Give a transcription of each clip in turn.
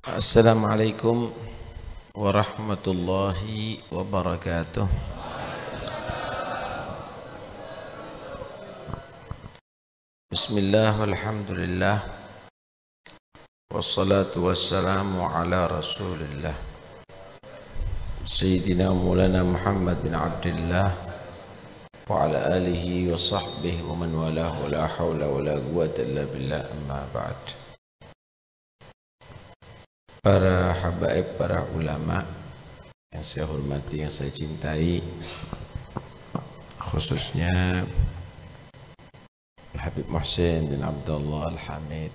Assalamualaikum warahmatullahi wabarakatuh. Bismillah walhamdulillah wassalatu wassalamu ala rasulillah Sayyidina Maulana Muhammad bin Abdullah wa ala alihi wa sahbihi wa man walah wa la hawla wa la quwwata illa billah, amma ba'd. Para habaib, para ulama yang saya hormati, yang saya cintai, khususnya Al-Habib Muhsin bin Abdullah Al-Hamid,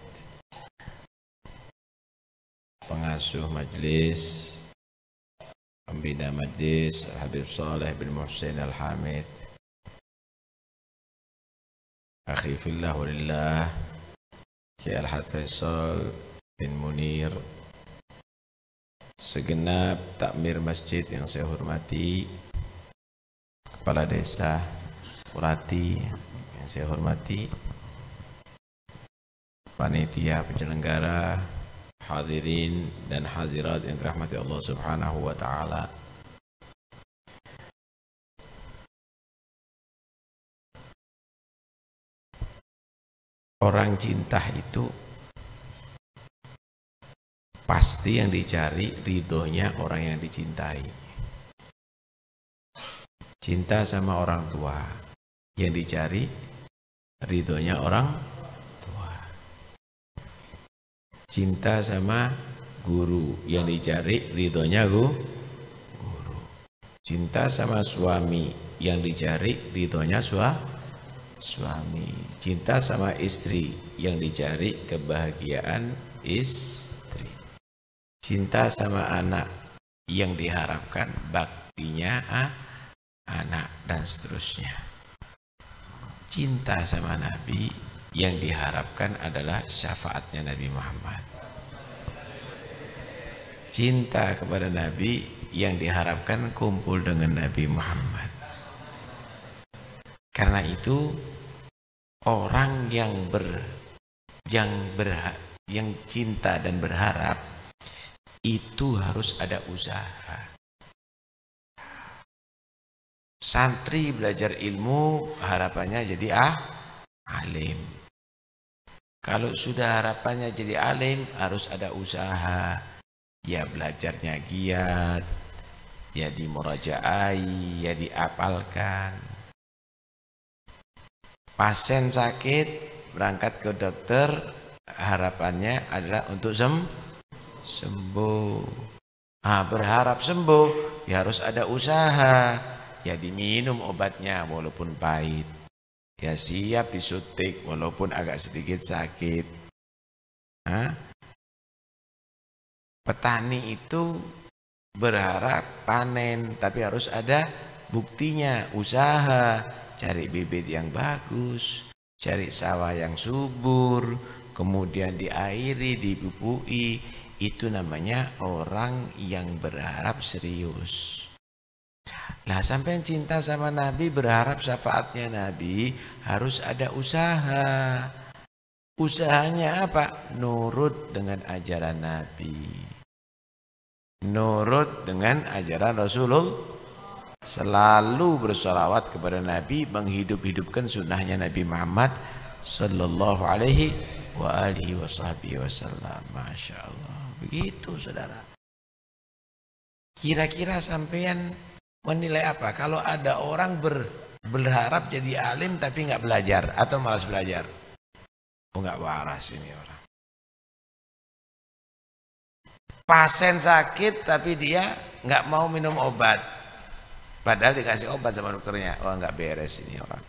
pengasuh majlis, pembina majlis Al-Habib Saleh bin Muhsin Al-Hamid, akhi fillah walillah Kiai Al-Had Faisal bin Munir, segenap takmir masjid yang saya hormati, kepala desa, Kurati yang saya hormati, panitia penyelenggara, hadirin dan hadirat yang dirahmati Allah Subhanahu wa taala. Orang cinta itu pasti yang dicari ridhonya orang yang dicintai. Cinta sama orang tua, yang dicari ridhonya orang tua. Cinta sama guru, yang dicari ridhonya guru. Cinta sama suami, yang dicari ridhonya suami. Cinta sama istri, yang dicari kebahagiaan istri. Cinta sama anak, yang diharapkan baktinya anak, dan seterusnya. Cinta sama Nabi, yang diharapkan adalah syafaatnya Nabi Muhammad. Cinta kepada Nabi, yang diharapkan kumpul dengan Nabi Muhammad. Karena itu orang yang cinta dan berharap itu harus ada usaha. Santri belajar ilmu harapannya jadi alim. Kalau sudah harapannya jadi alim harus ada usaha. Ya belajarnya giat, ya dimurajaai, ya diapalkan. Pasien sakit berangkat ke dokter, harapannya adalah untuk sembuh. Berharap sembuh ya harus ada usaha. Ya diminum obatnya walaupun pahit, ya siap disuntik walaupun agak sedikit sakit. Petani itu berharap panen, tapi harus ada buktinya, usaha. Cari bibit yang bagus, cari sawah yang subur, kemudian diairi, dipupui. Itu namanya orang yang berharap serius. Nah, sampai cinta sama Nabi, berharap syafaatnya Nabi, harus ada usaha. Usahanya apa? Nurut dengan ajaran Nabi, nurut dengan ajaran Rasulullah. Selalu bersolawat kepada Nabi, menghidup-hidupkan sunnahnya Nabi Muhammad sallallahu alaihi wa alihi wasallam. Masya Allah. Begitu saudara. Kira-kira sampean menilai apa kalau ada orang berharap jadi alim tapi nggak belajar atau malas belajar? Nggak waras ini orang. Pasien sakit tapi dia nggak mau minum obat, padahal dikasih obat sama dokternya. Nggak beres ini orang.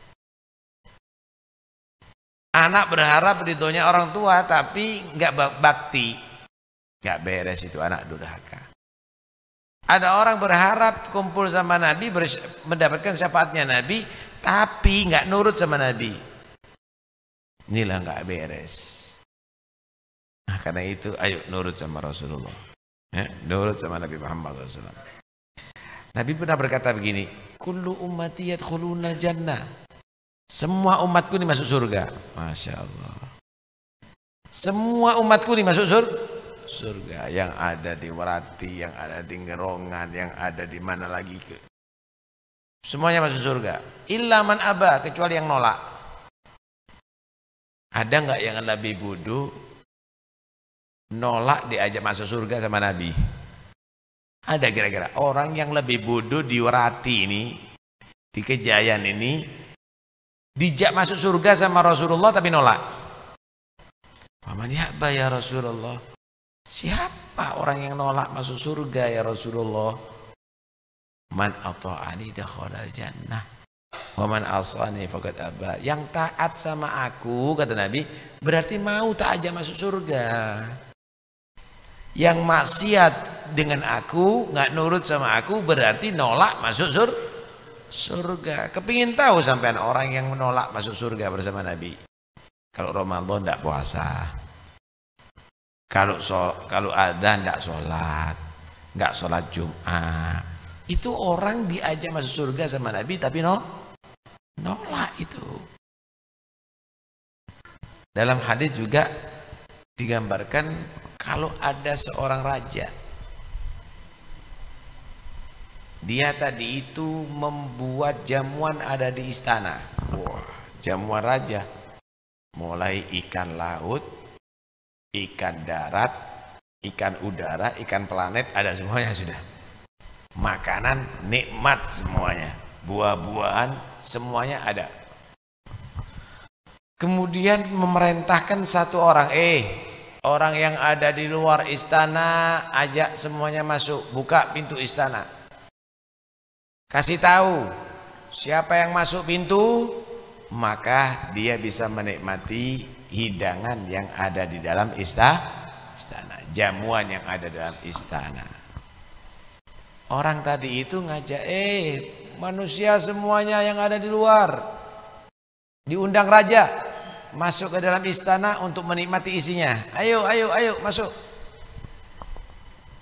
Anak berharap ridhonya orang tua tapi nggak bakti, nggak beres itu anak durhaka. Ada orang berharap kumpul sama Nabi, mendapatkan syafaatnya Nabi, tapi nggak nurut sama Nabi. Inilah nggak beres. Nah, karena itu ayo nurut sama Rasulullah, nurut sama Nabi Muhammad SAW. Nabi pernah berkata begini, kullu ummati yadkhulunal jannah. Semua umatku ini masuk surga. Masya Allah. Semua umatku ini masuk surga, yang ada di Werati, yang ada di Ngerongan, yang ada di mana lagi, semuanya masuk surga. Illa man aba, kecuali yang nolak. Ada nggak yang lebih bodoh nolak diajak masuk surga sama Nabi? Ada kira-kira orang yang lebih bodoh di Werati ini, di Kejayaan ini, dijak masuk surga sama Rasulullah tapi nolak? Paman ya'ba ya Rasulullah. Siapa orang yang nolak masuk surga ya Rasulullah? Man ata'ani dakhalal jannah wa man asani faqad aba. Yang taat sama aku, kata Nabi, berarti mau tak ajak masuk surga. Yang maksiat dengan aku, nggak nurut sama aku, berarti nolak masuk surga. Kepingin tahu sampean orang yang menolak masuk surga bersama Nabi? Kalau Ramadan tidak puasa, kalau adzan tidak sholat, nggak sholat Jumat, itu orang diajak masuk surga sama Nabi tapi nolak itu. Dalam hadis juga digambarkan kalau ada seorang raja, dia tadi itu membuat jamuan ada di istana. Wah, jamuan raja. Mulai ikan laut, ikan darat, ikan udara, ikan planet, ada semuanya sudah. Makanan nikmat semuanya, buah-buahan semuanya ada. Kemudian memerintahkan satu orang, orang yang ada di luar istana, ajak semuanya masuk, buka pintu istana. Kasih tahu siapa yang masuk pintu, maka dia bisa menikmati hidangan yang ada di dalam istana, jamuan yang ada dalam istana. Orang tadi itu ngajak, manusia semuanya yang ada di luar, diundang raja masuk ke dalam istana untuk menikmati isinya. Ayo masuk.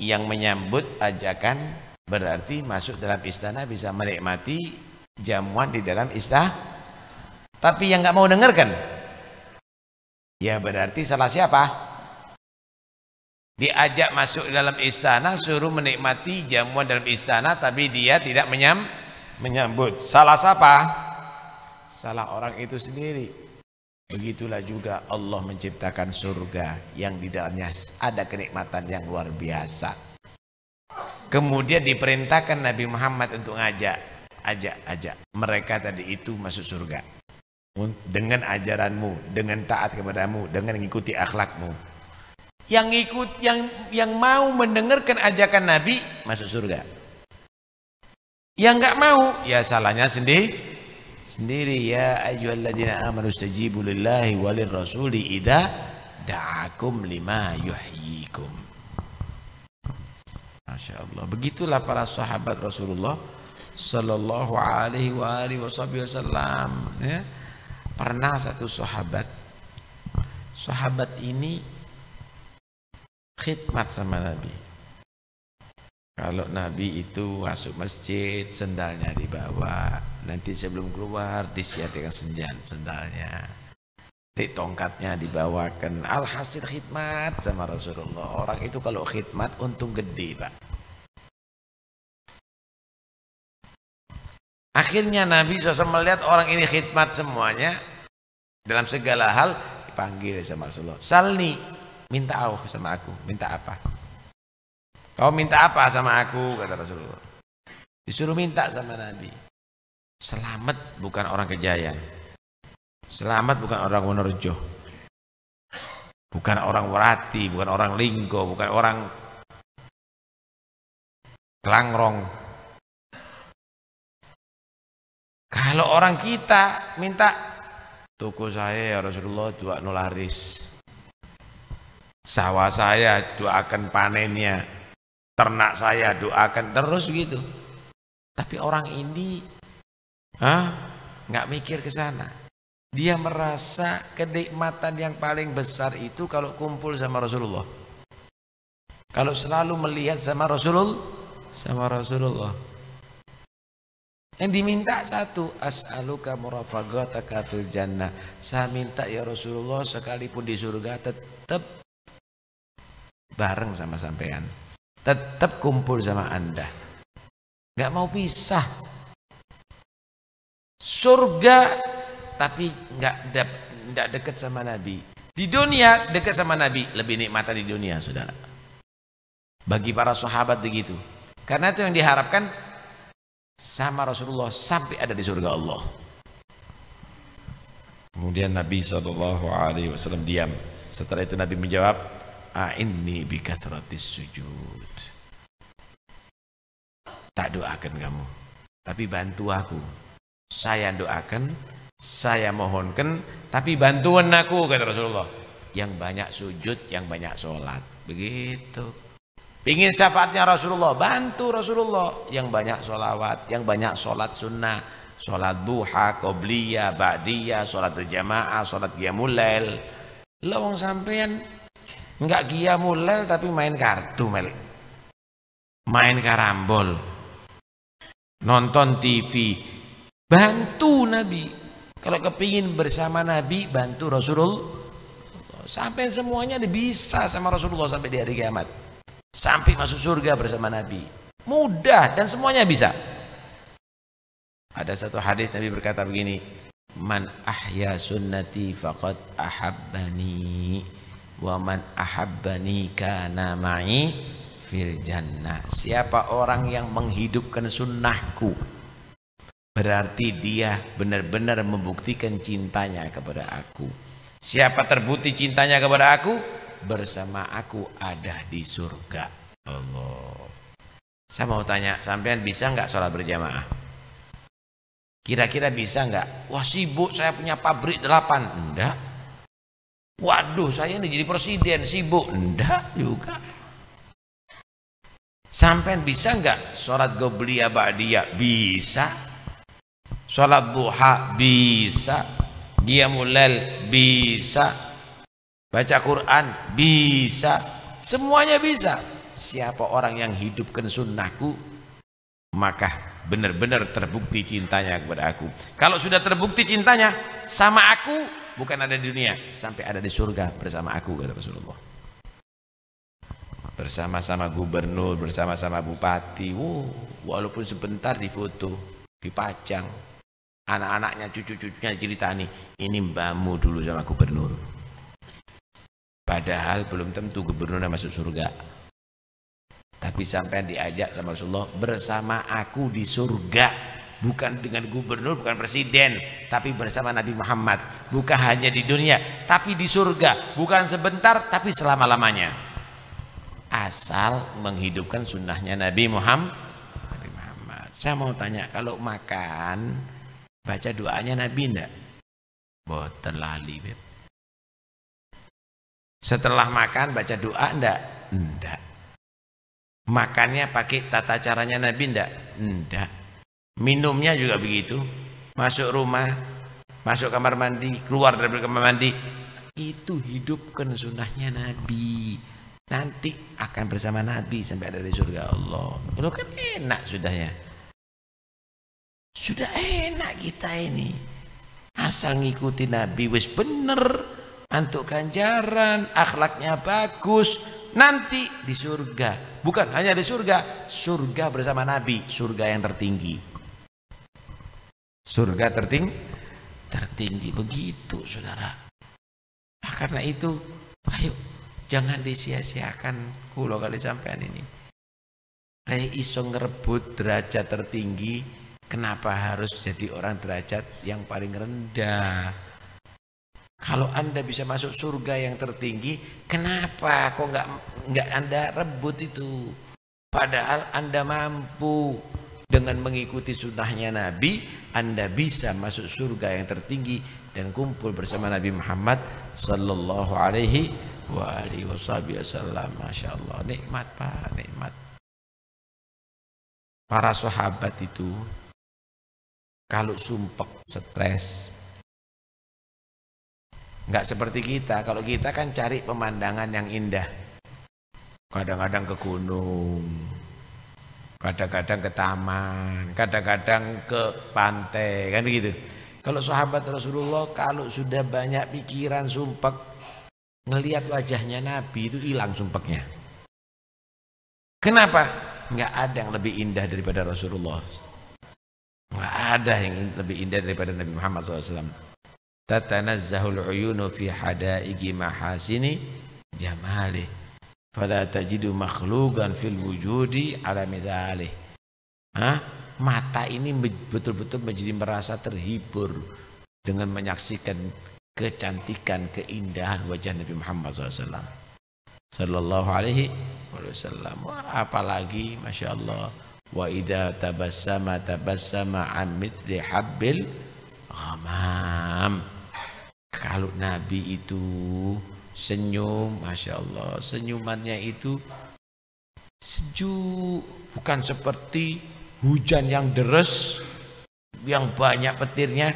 Yang menyambut ajakan berarti masuk dalam istana bisa menikmati jamuan di dalam istana. Tapi yang nggak mau dengarkan, ya berarti salah siapa? Diajak masuk dalam istana, suruh menikmati jamuan dalam istana, tapi dia tidak menyambut. Salah siapa? Salah orang itu sendiri. Begitulah juga Allah menciptakan surga yang di dalamnya ada kenikmatan yang luar biasa. Kemudian diperintahkan Nabi Muhammad untuk ajak mereka tadi itu masuk surga. Dengan ajaranmu, dengan taat kepadamu, dengan mengikuti akhlakmu. Yang mau mendengarkan ajakan Nabi masuk surga. Yang enggak mau, ya salahnya sendiri. Ya ayyuhalladzina amanu istajibu lillahi walir rasuli idza da'akum lima yuhyikum. Masya Allah. Begitulah para sahabat Rasulullah sallallahu alaihi wasallam, ya. Pernah satu sahabat ini khidmat sama Nabi. Kalau Nabi itu masuk masjid, sendalnya dibawa. Nanti sebelum keluar disiapkan sendalnya. Tongkatnya dibawakan. Alhasil khidmat sama Rasulullah. Orang itu kalau khidmat untung gede, Pak. Akhirnya Nabi SAW melihat orang ini khidmat semuanya dalam segala hal, dipanggil sama Rasulullah. Salni, minta sama aku. Minta apa? Kau minta apa sama aku? Kata Rasulullah. Disuruh minta sama Nabi. Selamat bukan orang Kejayaan. Selamat bukan orang Wonorejo. Bukan orang Werati, bukan orang Linggo, bukan orang Kelangrong. Kalau orang kita minta, toko saya ya Rasulullah doakan laris, sawah saya doakan panennya, ternak saya doakan, terus gitu. Tapi orang ini nggak mikir ke sana. Dia merasa kenikmatan yang paling besar itu kalau kumpul sama Rasulullah, kalau selalu melihat sama Rasulullah. Yang diminta satu, as'aluka murafaqataka fil jannah. Saya minta ya Rasulullah sekalipun di surga tetap bareng sama sampean, tetap kumpul sama Anda, nggak mau pisah. Surga tapi nggak dekat sama Nabi. Di dunia dekat sama Nabi, lebih nikmatan di dunia, saudara. Bagi para sahabat begitu. Karena itu yang diharapkan sama Rasulullah sampai ada di surga Allah. Kemudian Nabi SAW diam. Setelah itu Nabi menjawab, "A'inni bi kathratis sujud." Tak doakan kamu, tapi bantu aku. Saya doakan, saya mohonkan, tapi bantuan aku, kata Rasulullah. Yang banyak sujud, yang banyak sholat. Begitu. Pingin syafaatnya Rasulullah, bantu Rasulullah. Yang banyak sholawat, yang banyak sholat sunnah. Sholat duha, qobliyah, ba'diyah, sholat berjamaah, sholat qiyamul lail. Lawang sampean enggak qiyamul lail tapi main kartu, main karambol, nonton TV. Bantu Nabi. Kalau kepingin bersama Nabi, bantu Rasulullah. Sampai semuanya bisa sama Rasulullah sampai di hari kiamat. Sampai masuk surga bersama Nabi. Mudah dan semuanya bisa. Ada satu hadis Nabi berkata begini, "Man ahya sunnati faqad ahabbani, wa man ahabbani kana ma'i fil jannah." Siapa orang yang menghidupkan sunnahku, berarti dia benar-benar membuktikan cintanya kepada aku. Siapa terbukti cintanya kepada aku, bersama aku ada di surga. Allah. Saya mau tanya, sampean bisa nggak sholat berjamaah? Kira-kira bisa nggak? Wah sibuk, saya punya pabrik 8. Enggak. Waduh, saya ini jadi presiden, sibuk. Enggak juga. Sampean bisa nggak sholat qobliyah ba'diyah? Bisa. Sholat duha bisa, qiyamul lail bisa, baca Quran bisa, semuanya bisa. Siapa orang yang hidupkan sunnahku, maka benar-benar terbukti cintanya kepada aku. Kalau sudah terbukti cintanya sama aku, bukan ada di dunia, sampai ada di surga bersama aku, kata Rasulullah. Bersama-sama gubernur, bersama-sama bupati, walaupun sebentar difoto, dipajang. Anak-anaknya, cucu-cucunya ceritani, ini mbahmu dulu sama gubernur. Padahal belum tentu gubernurnya masuk surga. Tapi sampai diajak sama Rasulullah, bersama aku di surga. Bukan dengan gubernur, bukan presiden, tapi bersama Nabi Muhammad. Bukan hanya di dunia, tapi di surga. Bukan sebentar, tapi selama-lamanya. Asal menghidupkan sunnahnya Nabi Muhammad. Saya mau tanya, kalau makan baca doanya Nabi enggak? Boten lali, Beb. Setelah makan baca doa enggak? Enggak. Makannya pakai tata caranya Nabi enggak? Enggak. Minumnya juga begitu. Masuk rumah, masuk kamar mandi, keluar dari kamar mandi, itu hidupkan sunnahnya Nabi. Nanti akan bersama Nabi sampai ada di surga Allah. Itu kan enak sudahnya. Sudah enak kita ini, asal ngikuti Nabi wis bener, antuk ganjaran, akhlaknya bagus, nanti di surga. Bukan hanya di surga, surga bersama Nabi, surga yang tertinggi. Surga tertinggi, begitu saudara. Karena itu, ayo jangan disia-siakan kulo kali sampean ini. Kayak iso ngerebut derajat tertinggi. Kenapa harus jadi orang derajat yang paling rendah? Kalau Anda bisa masuk surga yang tertinggi, kenapa kok nggak Anda rebut itu? Padahal Anda mampu dengan mengikuti sunnahnya Nabi, Anda bisa masuk surga yang tertinggi dan kumpul bersama Nabi Muhammad sallallahu alaihi wasallam. Masya Allah, nikmat Pak, nikmat. Para sahabat itu kalau sumpek, stres, nggak seperti kita. Kalau kita kan cari pemandangan yang indah. Kadang-kadang ke gunung, kadang-kadang ke taman, kadang-kadang ke pantai, kan begitu. Kalau sahabat Rasulullah, kalau sudah banyak pikiran sumpek, ngelihat wajahnya Nabi itu hilang sumpeknya. Kenapa? Nggak ada yang lebih indah daripada Rasulullah. Nggak ada yang lebih indah daripada Nabi Muhammad SAW. Tatanazzahul uyunu fi hadaigi mahasini jamali fala tajidu makhluqan fil wujudi ala midhalih. Mata ini betul-betul menjadi merasa terhibur dengan menyaksikan kecantikan, keindahan wajah Nabi Muhammad SAW sallallahu alaihi wasallam. Apalagi Masya Allah, wa idza tabassama an mithli habbil ghamam. Kalau Nabi itu senyum, Masya Allah, senyumannya itu sejuk, bukan seperti hujan yang deres yang banyak petirnya,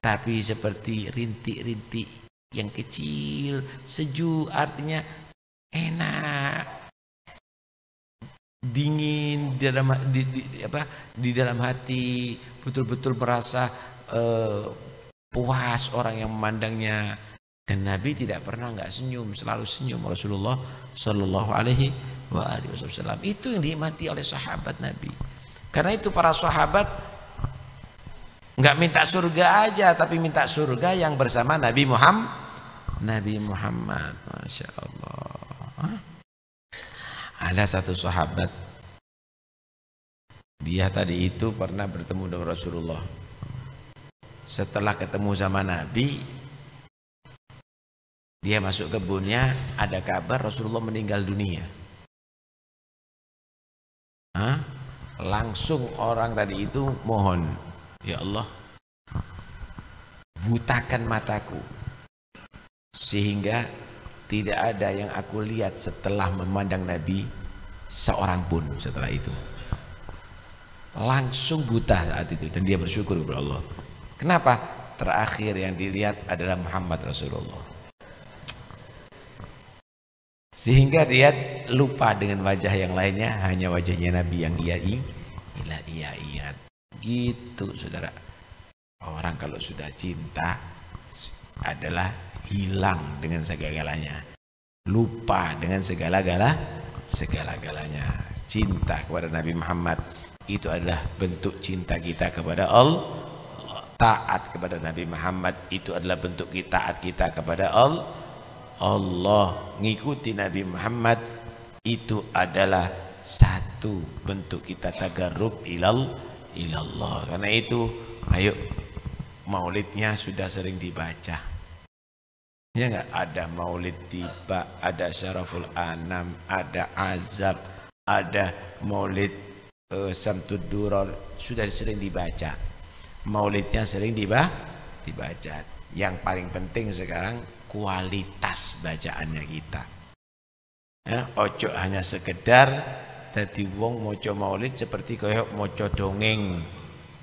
tapi seperti rintik-rintik yang kecil, sejuk, artinya enak, dingin di dalam hati, betul-betul merasa puas orang yang memandangnya. Dan Nabi tidak pernah nggak senyum, selalu senyum Rasulullah Shallallahu Alaihi Wasallam. Itu yang dinikmati oleh sahabat Nabi. Karena itu para sahabat nggak minta surga aja, tapi minta surga yang bersama Nabi Muhammad. Masya Allah. Ada satu sahabat, dia tadi itu pernah bertemu dengan Rasulullah. Setelah ketemu sama Nabi, dia masuk kebunnya, ada kabar Rasulullah meninggal dunia. Langsung orang tadi itu mohon, ya Allah, butakan mataku sehingga tidak ada yang aku lihat setelah memandang Nabi seorang pun setelah itu. Langsung buta saat itu, dan dia bersyukur kepada Allah. Kenapa? Terakhir yang dilihat adalah Muhammad Rasulullah. Sehingga dia lupa dengan wajah yang lainnya, hanya wajahnya Nabi yang ia ingat. Gitu saudara. Orang kalau sudah cinta adalah hilang dengan segala-galanya, lupa dengan segala-galanya. Cinta kepada Nabi Muhammad itu adalah bentuk cinta kita kepada Allah. Taat kepada Nabi Muhammad itu adalah bentuk taat kita kepada Allah. Ngikuti Nabi Muhammad itu adalah satu bentuk kita tagarrub ilallah. Karena itu ayo, maulidnya sudah sering dibaca. Ya enggak? Ada maulid tiba, ada syaraful anam, ada azab, ada maulid samtud duror, sudah sering dibaca. Maulidnya sering dibaca. Yang paling penting sekarang kualitas bacaannya kita. Ya, ojo hanya sekedar dadi wong maca maulid seperti koyok maca dongeng.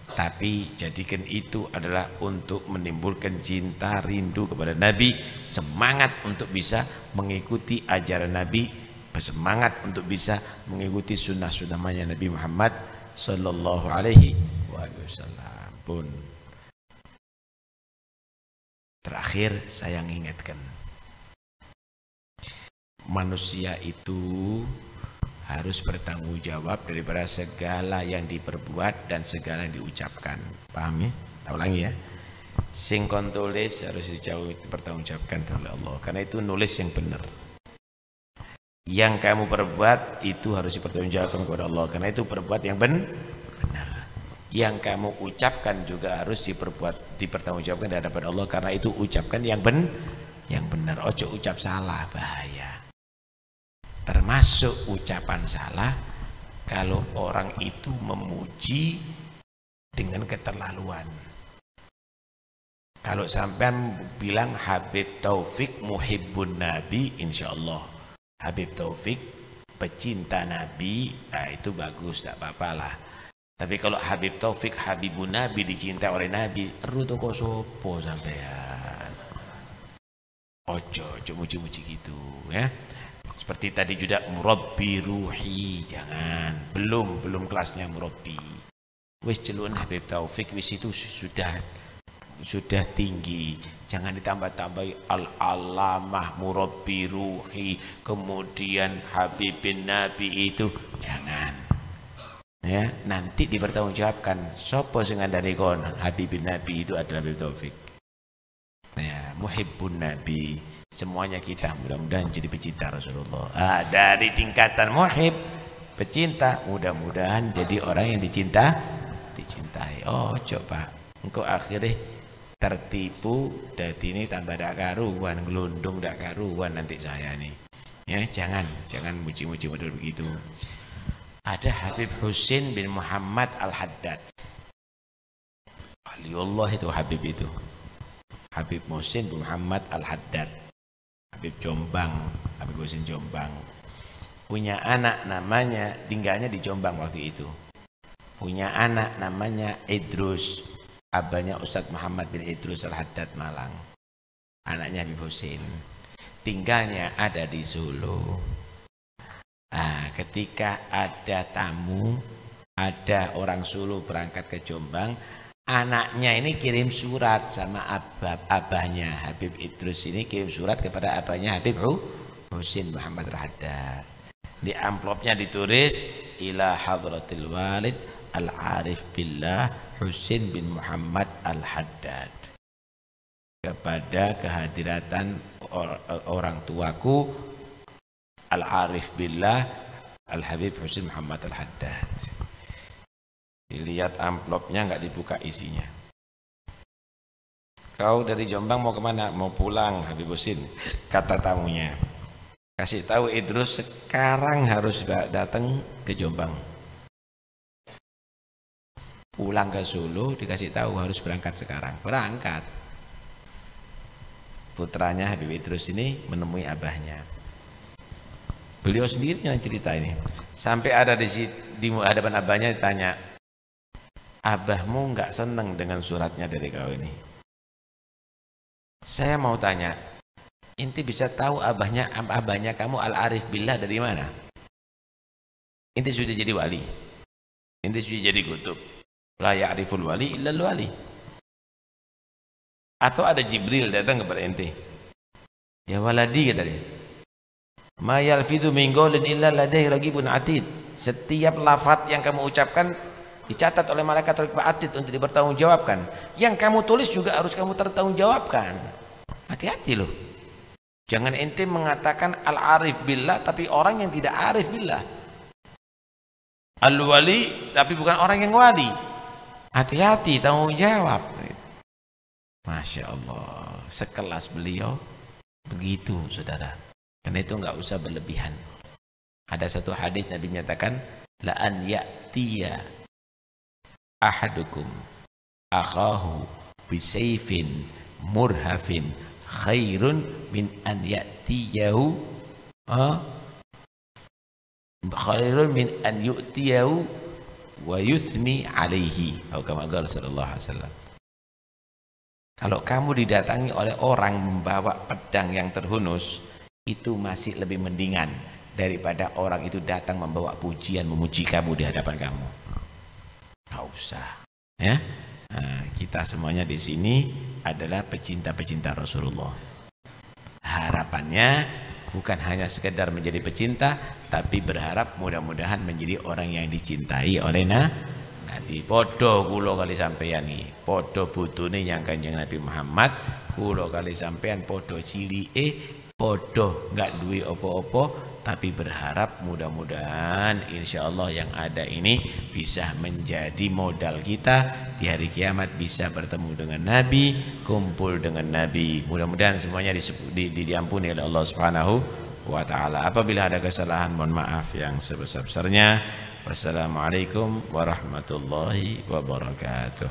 Tapi jadikan itu adalah untuk menimbulkan cinta, rindu kepada Nabi, semangat untuk bisa mengikuti ajaran Nabi, semangat untuk bisa mengikuti sunnah-sunnahnya Nabi Muhammad Sallallahu Alaihi Wasallam. Pun terakhir saya mengingatkan, manusia itu harus bertanggung jawab daripada segala yang diperbuat dan segala yang diucapkan. Paham ya? Tak ulangi ya. Sing kon tulis harus dipertanggungjawabkan oleh Allah. Karena itu nulis yang benar. Yang kamu perbuat itu harus dipertanggungjawabkan kepada Allah. Karena itu perbuat yang benar. Yang kamu ucapkan juga harus dipertanggungjawabkan di hadapan Allah. Karena itu ucapkan yang benar. Ojo ucap salah, bahaya. Termasuk ucapan salah kalau orang itu memuji dengan keterlaluan. Kalau sampean bilang Habib Taufik muhibbun Nabi, insya Allah Habib Taufik pecinta Nabi, nah itu bagus, tak apa-apa lah. Tapi kalau Habib Taufik Habibun Nabi, dicinta oleh Nabi, terus toko sopo sampean. Ojo muji-muji gitu ya. Seperti tadi juga murabbi ruhi, jangan, belum kelasnya murabbi. Wis celun Habib Taufik, wis itu sudah sudah tinggi, jangan ditambah-tambahi al-alamah murabbi ruhi, kemudian Habibin Nabi itu jangan. Ya, nanti dipertanggungjawabkan sapa sing ngandani kon Habibin Nabi itu adalah Habib Taufik. Ya, muhibbun Nabi, semuanya kita mudah-mudahan jadi pecinta Rasulullah. Dari tingkatan muhib, pecinta, mudah-mudahan jadi orang yang dicintai. Oh coba engkau akhirnya tertipu, dadi ini tambah dak karuan, gelundung dak karuan nanti saya nih. Ya, jangan muji-muji model begitu. Ada Habib Husin bin Muhammad Al-Haddad. Waliullah itu Habib itu. Habib Husin bin Muhammad Al-Haddad. Habib Jombang, Habib Husin Jombang. Punya anak namanya, tinggalnya di Jombang waktu itu. Punya anak namanya Idrus. Abahnya Ustadz Muhammad bin Idrus Al-Haddad Malang. Anaknya Habib Husin. Tinggalnya ada di Solo. Ketika ada tamu, ada orang Solo berangkat ke Jombang, anaknya ini kirim surat sama abahnya Habib Idrus ini kirim surat kepada abahnya Habib Husin Muhammad Al-Haddad. Di amplopnya ditulis ila hadratil walid al-arif billah Husin bin Muhammad Al-Haddad, kepada kehadiratan orang tuaku al-arif billah Al-Habib Husin Muhammad Al-Haddad. Dilihat amplopnya nggak dibuka isinya. Kau dari Jombang mau kemana? Mau pulang Habib Husin, kata tamunya. Kasih tahu Idrus sekarang harus datang ke Jombang. Pulang ke Solo dikasih tahu harus berangkat sekarang. Berangkat. Putranya Habib Idrus ini menemui abahnya. Beliau sendiri yang cerita ini. Sampai ada di hadapan abahnya ditanya, abahmu nggak seneng dengan suratnya dari kau ini. Saya mau tanya, inti bisa tahu abahnya kamu Al-Arif Billah dari mana? Inti sudah jadi wali, inti sudah jadi kutub. La ya'riful wali illa wali. Atau ada Jibril datang kepada inti. Ya waladi kata dia. Ma yalfidu min qawlin illa ladaihi raqibun atid. Setiap lafaz yang kamu ucapkan dicatat oleh malaikat raqib atid untuk dipertanggungjawabkan. Yang kamu tulis juga harus kamu tertanggungjawabkan. Hati-hati loh. Jangan ente mengatakan al-arif billah tapi orang yang tidak arif billah. Al-wali tapi bukan orang yang wali. Hati-hati, tanggung jawab. Masya Allah, sekelas beliau begitu saudara. Karena itu enggak usah berlebihan. Ada satu hadis Nabi menyatakan, la an ya'tiya ahadukum akhahu bisayfin murhafin khairun min an ya'tiyahu khairun min an yu'tiyahu wa yuthni alaihi. Atau kama qala sallallahu alaihi wasallam. Kalau kamu didatangi oleh orang membawa pedang yang terhunus, itu masih lebih mendingan daripada orang itu datang membawa pujian memuji kamu di hadapan kamu. Gak usah, ya. Nah, kita semuanya di sini adalah pecinta-pecinta Rasulullah. Harapannya bukan hanya sekedar menjadi pecinta, tapi berharap mudah-mudahan menjadi orang yang dicintai oleh Nabi. Podo kulo kali sampeyan iki, podo butune yang Kanjeng Nabi Muhammad, kulo kali sampeyan podo cilike, podo nggak duwe opo-opo, tapi berharap mudah-mudahan insya Allah yang ada ini bisa menjadi modal kita di hari kiamat, bisa bertemu dengan Nabi, kumpul dengan Nabi. Mudah-mudahan semuanya diampuni oleh Allah Subhanahu wa Ta'ala. Apabila ada kesalahan, mohon maaf yang sebesar-besarnya. Wassalamualaikum warahmatullahi wabarakatuh.